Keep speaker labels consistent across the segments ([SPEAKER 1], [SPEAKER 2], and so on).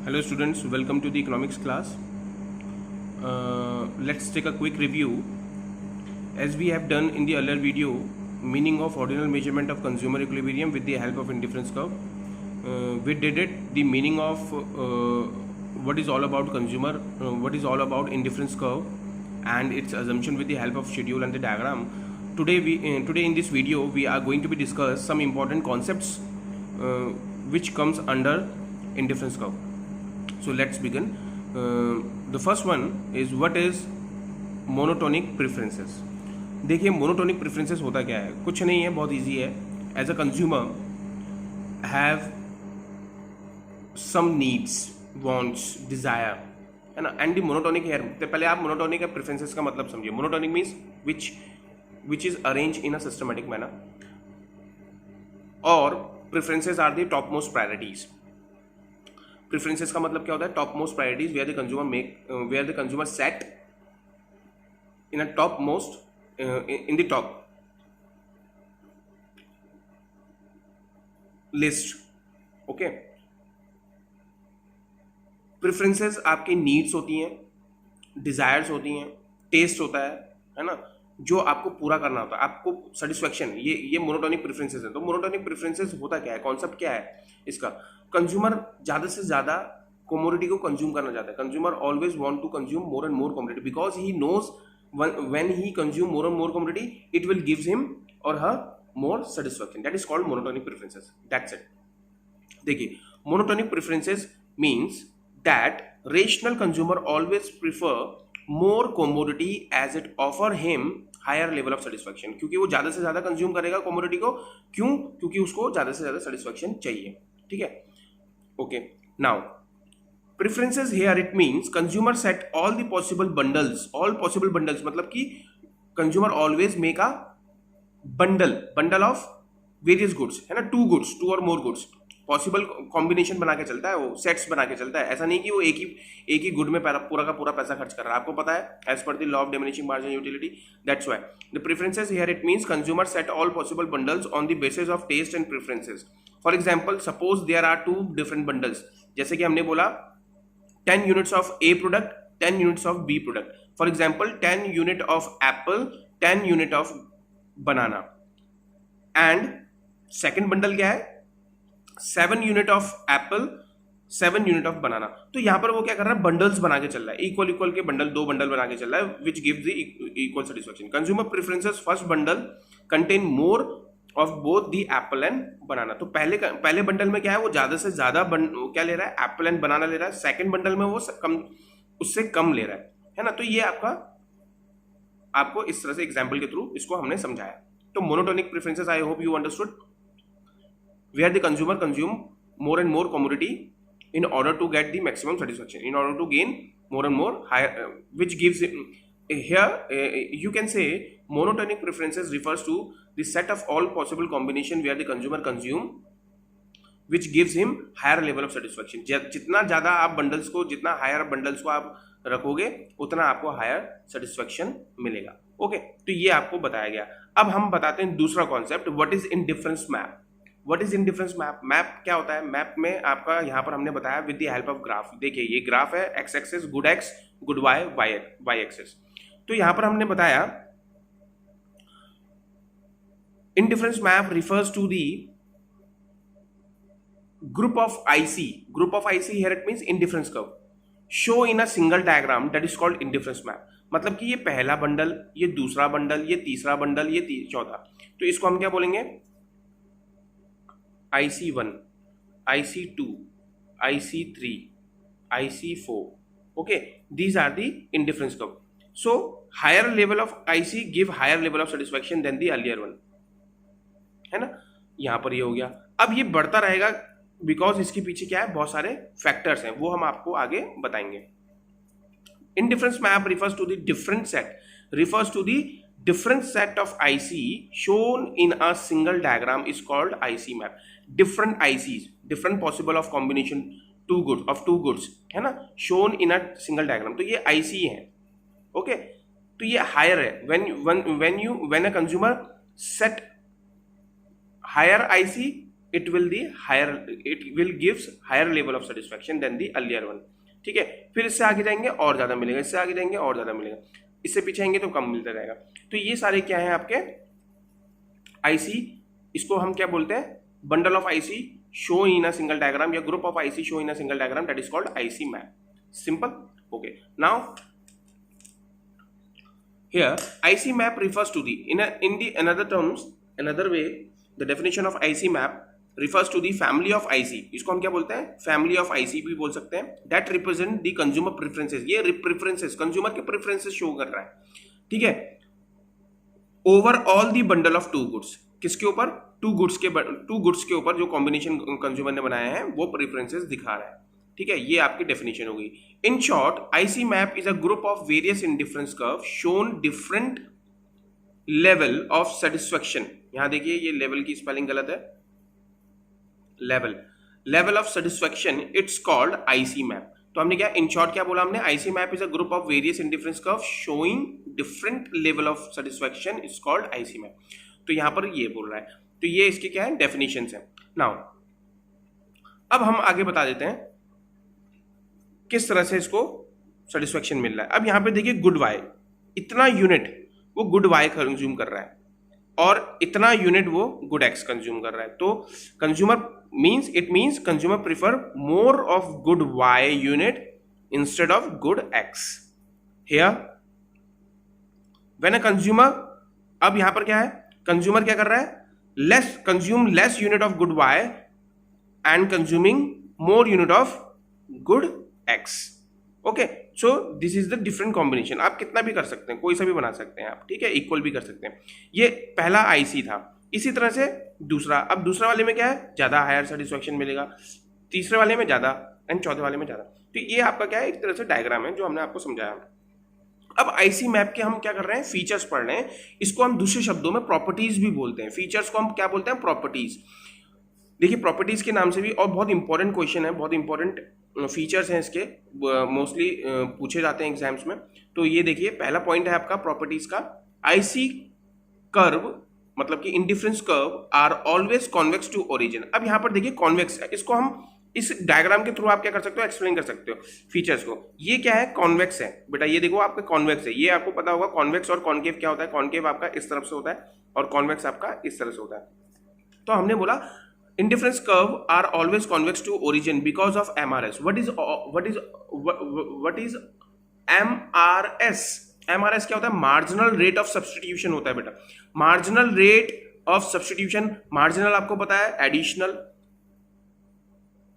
[SPEAKER 1] Hello students, welcome to the economics class. Let's take a quick review. As we have done in the earlier video, meaning of ordinal measurement of consumer equilibrium with the help of indifference curve. We did it, the meaning of what is all about consumer, what is all about indifference curve and its assumption with the help of schedule and the diagram. Today in this video we are going to be discuss some important concepts which comes under indifference curve. So let's begin. The first one is what is monotonic preferences. देखिए monotonic preferences होता क्या है, कुछ नहीं है, बहुत easy है. As a consumer have some needs, wants, desire, है ना, and the monotonic here. तो पहले आप monotonic का preferences का मतलब समझिए. Monotonic means which is arranged in a systematic manner, और preferences are the topmost priorities. Preferences का मतलब क्या होता है? Topmost priorities where the consumer set in a topmost in the top list. Okay. Preferences आपकी needs होती हैं, desires होती हैं, taste होता है ना, जो आपको पूरा करना होता है, आपको satisfaction. ये monotonic preferences है. तो monotonic preferences होता क्या है, concept क्या है इसका? कंज्यूमर ज़्यादा से ज़्यादा कमोडिटी को कंज्यूम करना चाहता है. Consumer always want to consume more and more commodity because he knows when he consume more and more commodity it will gives him or her more satisfaction. That is called monotonic preferences. That's it. देखिए, monotonic preferences means that rational consumer always prefer more commodity as it offer him higher level of satisfaction. क्योंकि वो ज़्यादा से ज़्यादा consume करेगा commodity को. क्यों? क्योंकि उसको ज़्यादा से ज़्यादा सेटिस्फैक्शन चाहिए. ठीक है. Okay, now preferences here it means consumer set all possible bundles मतलब कि consumer always make a bundle of various goods, है ना, two or more goods, possible combination बना के चलता है, वो sets बना के चलता है. ऐसा नहीं कि वो एक ही गुड में पूरा का पूरा पैसा खर्च कर रहा है. आपको पता है as per the law of diminishing marginal utility. That's why the preferences here it means consumer set all possible bundles on the basis of taste and preferences. For example, suppose there are two different bundles. जैसे कि हमने बोला 10 units of A product, 10 units of B product. For example, 10 unit of apple, 10 unit of banana. And second bundle क्या है? 7 unit of apple, 7 unit of banana. तो यहाँ पर वो क्या कर रहा है? बंडल्स बना के चल रहा है. इक्वल के बंडल, दो बंडल बना के चल रहा है, which gives the equal satisfaction. Consumer preferences first bundle contain more of both the apple and banana. तो पहले बंडल में क्या है, वो ज्यादा से ज्यादा क्या ले रहा है, एप्पल एंड बनाना ले रहा है. सेकंड बंडल में वो उससे कम ले रहा है ना. तो ये आपको इस तरह से एग्जांपल के थ्रू इसको हमने समझाया. तो monotonic preferences, I hope you understood, where the consumer consume more and more commodity in order to get the maximum satisfaction, in order to gain more and more higher, which gives here you can say monotonic preferences refers to the set of all possible combination where the consumer consume which gives him higher level of satisfaction. जितना ज़्यादा आप bundles को, जितना higher bundles को आप रखोगे उतना आपको हायर सेटिस्फैक्शन मिलेगा. ओके, तो ये आपको बताया गया. अब हम बताते हैं दूसरा concept, what is indifference map. What is indifference map. Map क्या होता है? मैप में आपका यहाँ पर हमने बताया with the help of graph. देखिए ये ग्राफ है, X axis good X, good Y, Y axis. तो यहां पर हमने बताया indifference map refers to the group of IC. Group of IC here it means indifference curve show in a single diagram, that is called indifference map. मतलब कि ये पहला bundle, ये दूसरा बंडल, ये तीसरा बंडल, ये चौथा. तो इसको हम क्या बोलेंगे? IC1, IC2, IC3, IC4. okay, these are the indifference curve. So higher level of IC give higher level of satisfaction than the earlier one, है ना. यहां पर ये हो गया. अब ये बढ़ता रहेगा बिकॉज इसके पीछे क्या है, बहुत सारे फैक्टर्स हैं, वो हम आपको आगे बताएंगे. Indifference map refers to the different set of IC shown in a single diagram is called IC map. Different ICs, different possible of combination two goods, है ना, shown in a single diagram. तो ये IC है. Okay, तो ये higher है. when a consumer set higher IC it will gives higher level of satisfaction than the earlier one. ठीक है, फिर इससे आगे जाएंगे और ज्यादा मिलेगा, इससे आगे जाएंगे और ज्यादा मिलेगा, इससे पीछे आएंगे तो कम मिलता रहेगा. तो ये सारे क्या है आपके आईसी, इसको हम क्या बोलते हैं, bundle of IC show in a single diagram या group of IC show in a single diagram, that is called IC map. Simple. Okay, now here IC map refers to the in the another way the definition of IC map refers to the family of IC. इसको हम क्या बोलते हैं, family of IC भी बोल सकते हैं. that represent the consumer preferences. ये preferences consumer के preferences show कर रहा है. ठीक है, over all the bundle of two goods. किसके ऊपर, two goods के ऊपर जो कॉम्बिनेशन कंज्यूमर ने बनाया है वो प्रेफरेंसेस दिखा रहा है. ठीक है, ये आपकी डेफिनेशन हो गई. In short, IC map is a group of various indifference curve shown different level of satisfaction. यहां देखिए ये लेवल की स्पेलिंग गलत है, level of satisfaction, it's called IC map. तो हमने क्या इन शॉर्ट क्या बोला हमने, IC map is a group of various indifference curve showing different level of satisfaction, it's called IC map. तो यहां पर ये बोल रहा है. तो ये इसके क्या है, डेफिनेशंस है. नाउ अब हम आगे बता देते हैं किस तरह से इसको सेटिस्फेक्शन मिल रहा है. अब यहां पे देखिए गुड वाई, इतना यूनिट वो गुड वाई कंज्यूम कर रहा है और इतना यूनिट वो गुड एक्स कंज्यूम कर रहा है. तो consumer means consumer prefer more of good Y unit instead of good X. Here when a consumer, अब यहां पर क्या है, कंज्यूमर क्या कर रहा है, consume less unit of good Y and consuming more unit of good X. Okay, so this is the different combination. आप कितना भी कर सकते हैं, कोई सा भी बना सकते हैं आप. ठीक है, इक्वल भी कर सकते हैं. ये पहला आईसी था. इसी तरह से दूसरा, अब दूसरे वाले में क्या है, ज्यादा हायर सेटिस्फेक्शन मिलेगा, तीसरे वाले में ज्यादा एंड चौथे वाले में ज्यादा. तो ये आपका क्या है, एक तरह से डायग्राम है जो हमने आपको समझाया. अब आईसी मैप के हम क्या कर रहे हैं, फीचर्स पढ़ रहे हैं. इसको हम दूसरे शब्दों में प्रॉपर्टीज भी बोलते हैं. फीचर्स को हम क्या बोलते हैं, प्रॉपर्टीज. देखिए प्रॉपर्टीज के नाम से भी, और बहुत इंपॉर्टेंट क्वेश्चन है, बहुत इंपॉर्टेंट फीचर्स हैं इसके, मोस्टली पूछे जाते हैं एग्जाम्स में. तो ये देखिए पहला पॉइंट है आपका प्रॉपर्टीज का, आईसी कर्व मतलब कि indifference curve are always convex to origin. अब यहां पर देखिए कॉन्वेक्स है, इसको हम इस डायग्राम के थ्रू आप क्या कर सकते हो, एक्सप्लेन कर सकते हो फीचर्स को. ये क्या है, कॉन्वेक्स है बेटा, ये देखो आपका कॉन्वेक्स है. ये आपको पता होगा कॉन्वेक्स और कॉन्केव क्या होता है. कॉन्केव आपका इस तरफ से होता है और कॉन्वेक्स आपका इस तरह से होता है. तो हमने बोला indifference curve are always convex to origin because of MRS. What is MRS? MRS क्या होता है, marginal rate of substitution होता है बेटा. marginal rate of substitution, marginal आपको पता है, additional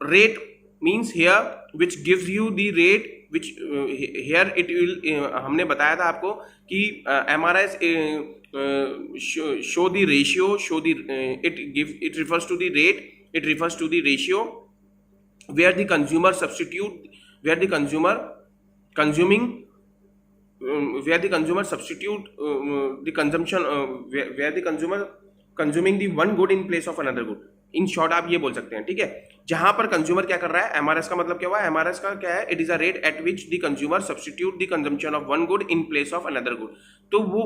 [SPEAKER 1] rate means here which gives you the rate which here it will हमने बताया था आपको कि MRS show the ratio, it refers to the rate, it refers to the ratio where the consumer consuming the one good in place of another good. In short आप ये बोल सकते हैं. ठीक है, जहां पर कंज्यूमर क्या कर रहा है, एमआरएस का मतलब क्या हुआ, एमआरएस का क्या है, it is a rate at which the consumer substitute the consumption of one good in place of another good. तो वो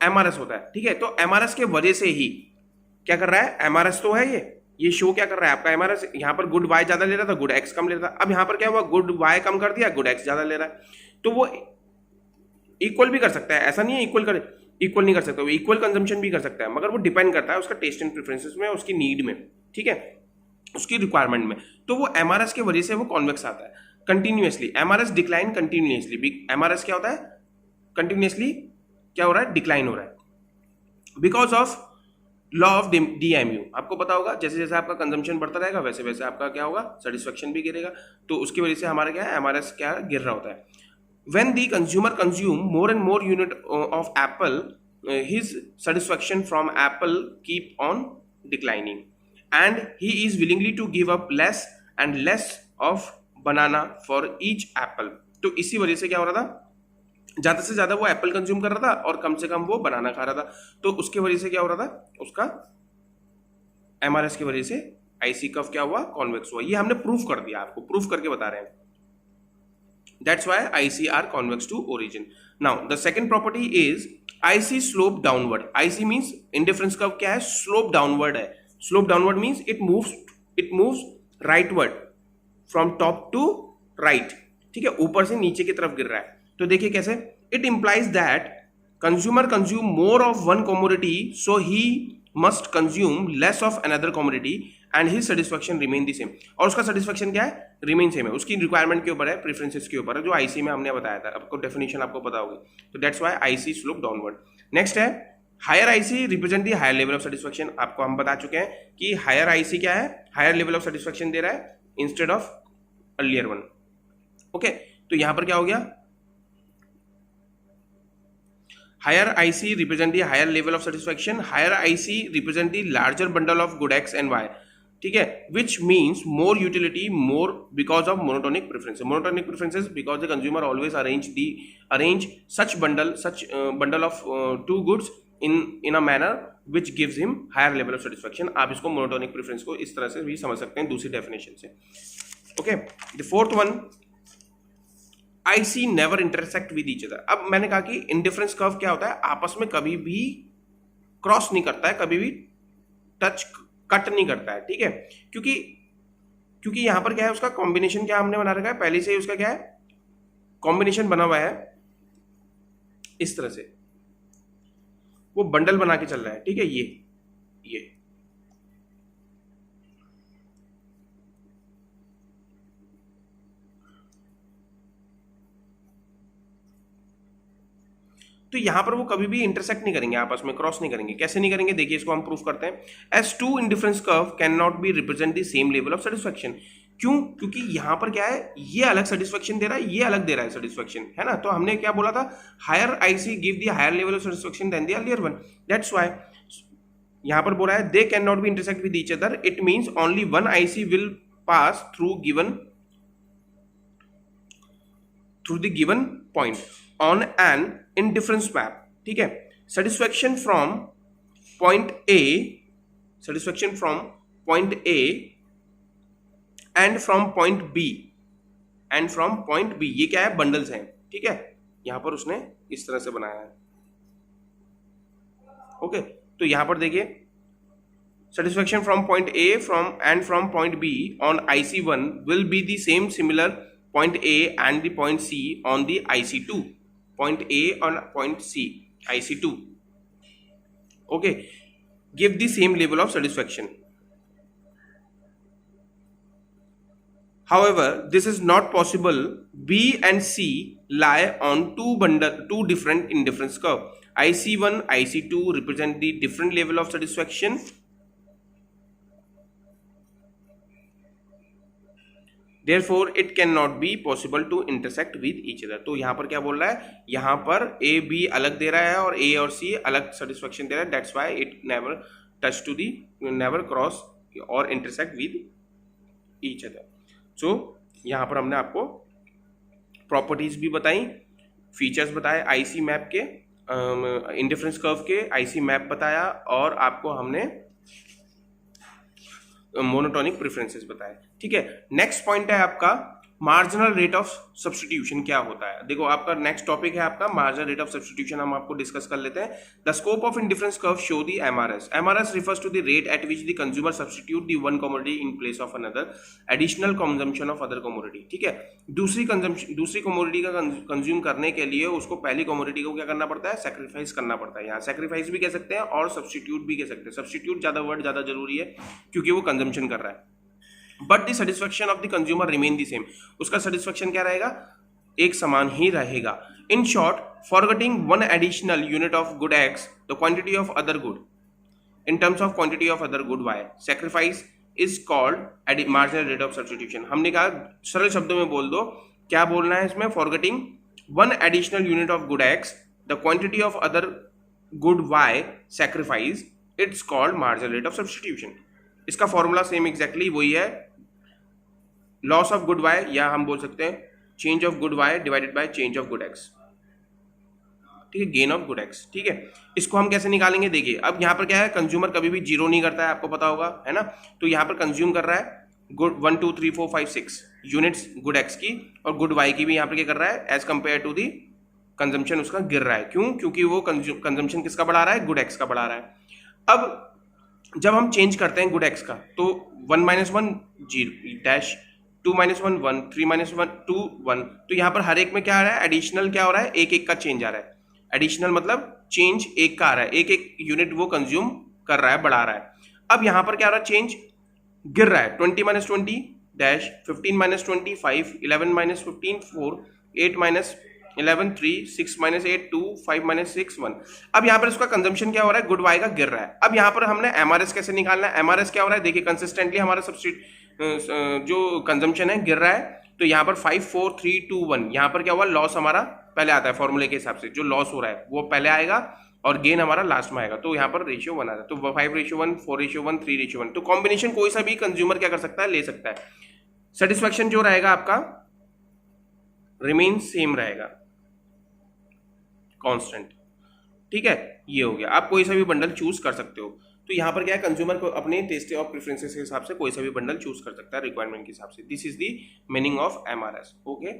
[SPEAKER 1] एमआरएस होता है. ठीक है, तो एमआरएस के वजह से ही क्या कर रहा है, एमआरएस तो है ये शो क्या कर रहा है आपका, एमआरएस यहाँ पर गुड वाई ज्यादा ले रहा था, गुड एक्स कम ले रहा था. अब यहाँ पर क्या हुआ, गुड वाई कम कर दिया, गुड एक्स ज्यादा ले रहा है. तो वो इक्वल भी कर सकता है, ऐसा नहीं है इक्वल नहीं कर सकता, वो इक्वल कंजम्पशन भी कर सकता है, मगर वो डिपेंड करता है उसका टेस्ट एंड प्रेफरेंसेस में, उसकी नीड में. ठीक है, उसकी रिक्वायरमेंट में. तो वो एमआरएस के वजह से वो कॉन्वेक्स आता है continuously. MRS decline continuously. MRS क्या होता है, कंटिन्यूअसली क्या हो रहा है, डिक्लाइन हो रहा है, because of law of DMU. आपको पता होगा जैसे जैसे आपका कंजम्पशन बढ़ता रहेगा वैसे वैसे आपका क्या होगा, सेटिस्फेक्शन भी गिरेगा. तो उसकी वजह से हमारा क्या है, एमआरएस क्या गिर रहा होता है. When the consumer consume more and more unit of Apple, his satisfaction from Apple keep on declining, and he is willingly to give up less and less of banana for each apple. तो इसी वजह से क्या हो रहा था, ज्यादा से ज्यादा वो एप्पल कंज्यूम कर रहा था और कम से कम वो बनाना खा रहा था. तो उसके वजह से क्या हो रहा था, उसका एमआरएस की वजह से आईसी कर्व क्या हुआ, कॉन्वेक्स हुआ. ये हमने प्रूफ कर दिया, आपको प्रूफ करके बता रहे हैं. That's why IC are convex to origin. Now the second property is IC slope downward. IC means indifference curve क्या है, slope downward है. Slope downward means it moves rightward from top to right, ठीक है, ऊपर से नीचे की तरफ गिर रहा है। तो देखिए कैसे, it implies that consumer consume more of one commodity so he must consume less of another commodity and his satisfaction remain the same. और उसका सेटिस्फैक्शन क्या है, रिमेन सेम है, उसकी रिक्वायरमेंट के ऊपर है, प्रेफरेंसेस के ऊपर है, जो आईसी में हमने बताया था, आपको डेफिनेशन आपको पता होगी। तो that's why IC slope downward. Next है higher IC represent the higher level of satisfaction. आपको हम बता चुके हैं कि हायर आईसी क्या है, हायर लेवल ऑफ सेटिस्फैक्शन दे रहा है instead of earlier one. Okay, तो यहां पर क्या हो गया, higher IC represent the higher level of satisfaction, higher IC represent the larger bundle of good X and Y, ठीक है, which means more utility more because of monotonic preferences. Monotonic preferences because the consumer always arrange such bundle of two goods in a manner which gives him higher level of satisfaction। आप इसको monotonic preference को इस तरह से भी समझ सकते हैं दूसरी डेफिनेशन से। Okay, the fourth one, IC never intersect with each other. अब मैंने कहा कि इंडिफरेंस कर्व क्या होता है, आपस में कभी भी क्रॉस नहीं करता है, कभी भी कट नहीं करता है, ठीक है, क्योंकि यहां पर क्या है, उसका कॉम्बिनेशन क्या हमने बना रखा है पहले से ही, उसका क्या है, कॉम्बिनेशन बना हुआ है इस तरह से, वो बंडल बना के चल रहा है, ठीक है, ये तो यहां पर वो कभी भी इंटरसेक्ट नहीं करेंगे, आपस में क्रॉस नहीं करेंगे। कैसे नहीं करेंगे, देखिए इसको हम प्रूफ करते हैं। As two indifference curve can not be represent the same level of satisfaction. क्यों, क्योंकि यहां पर क्या है, ये अलग सेटिस्फैक्शन दे रहा है, ये अलग दे रहा है सेटिस्फैक्शन, है ना। तो हमने क्या बोला था, higher IC give the higher level of satisfaction than the earlier one. That's why यहां पर बोला है they can not be intersect with each other, it means only one IC will pass through the given point on an indifference map, ठीक है। satisfaction from point A and from point B ये क्या है, bundles हैं, ठीक है, यहां पर उसने इस तरह से बनाया है। ओके, तो यहां पर देखिए satisfaction from point A from point B on IC1 will be the similar point A and the point C on the IC2, point A on point C IC2, okay, give the same level of satisfaction. However, this is not possible. B and C lie on two different indifference curve. IC1 IC2 represent the different level of satisfaction. Therefore, it cannot be possible to intersect with each other. तो यहाँ पर क्या बोल रहा है, यहाँ पर A B अलग दे रहा है और A और C अलग satisfaction दे रहा है। That's why it never cross or intersect with each other. So यहाँ पर हमने आपको प्रॉपर्टीज भी बताई, फीचर्स बताए IC मैप के, इंडिफरेंस कर्व के IC मैप बताया, और आपको हमने मोनोटोनिक प्रेफरेंसेस बताए, ठीक है। नेक्स्ट पॉइंट है आपका मार्जिनल रेट ऑफ सब्स्टिट्यूशन क्या होता है। देखो आपका नेक्स्ट टॉपिक है आपका मार्जिनल रेट ऑफ सब्स्टिट्यूशन, हम आपको डिस्कस कर लेते हैं। The scope of indifference curve show the MRS. MRS refers to the rate at which the consumer substitute the one commodity in place of another, additional consumption of other commodity, ठीक है। दूसरी commodity का consume करने के लिए उसको पहली commodity को क्या करना पड़ता है, सेक्रीफाइस करना पड़ता है। यहाँ सेक्रीफाइस भी कह सकते हैं और सब्स्टिट्यूट भी कह सकते हैं। सब्स्टिट्यूट ज्यादा जरूरी है क्योंकि वो कंजम्पशन कर रहा है। But the satisfaction of the consumer remain the same. उसका सेटिस्फैक्शन क्या रहेगा, एक समान ही रहेगा। In short, forgetting one additional unit of good x the quantity of other good in terms of quantity of other good y, sacrifice is called marginal rate of substitution। हमने कहा सरल शब्दों में बोल दो, क्या बोलना है इसमें, forgetting one additional unit of good x the quantity of other good y sacrifice, it's called marginal rate of substitution. इसका फॉर्मूला सेम एग्जैक्टली वही है, लॉस ऑफ गुड y, या हम बोल सकते हैं change of good y divided by change of good x, ठीक है, गेन ऑफ गुड एक्स, ठीक है। इसको हम कैसे निकालेंगे, देखिए अब यहाँ पर क्या है, कंज्यूमर कभी भी जीरो नहीं करता है, आपको पता होगा, है ना। तो यहाँ पर कंज्यूम कर रहा है गुड 1 2 3 4 5 6 यूनिट्स गुड एक्स की, और गुड वाई की भी यहाँ पर क्या कर रहा है, as compare to the consumption उसका गिर रहा है। क्यों, क्योंकि वो कंजम्पशन किसका बढ़ा रहा है, गुड एक्स का बढ़ा रहा है। अब जब हम चेंज करते हैं गुड एक्स का, तो 1 - 1 जीरो डैश, 2 - 1 1, 3 - 1 2 1, तो यहाँ पर हर एक में क्या आ रहा है, एडिशनल क्या हो रहा है, एक एक का चेंज आ रहा है। एडिशनल मतलब चेंज एक का आ रहा है, एक एक यूनिट वो कंज्यूम कर रहा है, बढ़ा रहा है। अब यहाँ पर क्या हो रहा है, चेंज गिर रहा है, 20 - 20 डैश, 15 - 20 5, 11 - 15 4, 8 - 11 3, 6 - 8 2, 5 - 6 1। अब यहाँ पर इसका कंजम्पशन क्या हो रहा है, गुड वाई का गिर रहा है। अब यहाँ पर हमने एमआरएस कैसे निकालना है, एमआरएस क्या हो रहा है, देखिए कंसिस्टेंटली हमारा सब्सिट्यूट जो कंजम्पशन है गिर रहा है, तो यहाँ पर 5 4 3 2 1, यहाँ पर क्या हुआ, लॉस हमारा पहले आता है फॉर्मूले के हिसाब से, जो लॉस हो रहा है वो पहले आएगा और गेन हमारा लास्ट में आएगा, तो यहाँ पर रेशियो 1 आता है, तो 5:1, 4:1, 3:1, तो कॉम्बिनेशन कोई सा भी कंज्यूमर क्या कर सकता है, ले सकता है। सेटिस्फेक्शन जो रहेगा आपका रिमेन सेम रहेगा, कांस्टेंट। ठीक है, ये हो गया, आप कोई सा भी बंडल चूज कर सकते हो। तो यहाँ पर क्या है, कंज्यूमर को अपने टेस्ट और प्रेफरेंसेस के हिसाब से कोई सा भी बंडल चूज कर सकता है रिक्वायरमेंट के हिसाब से। This is the meaning of MRS. Okay.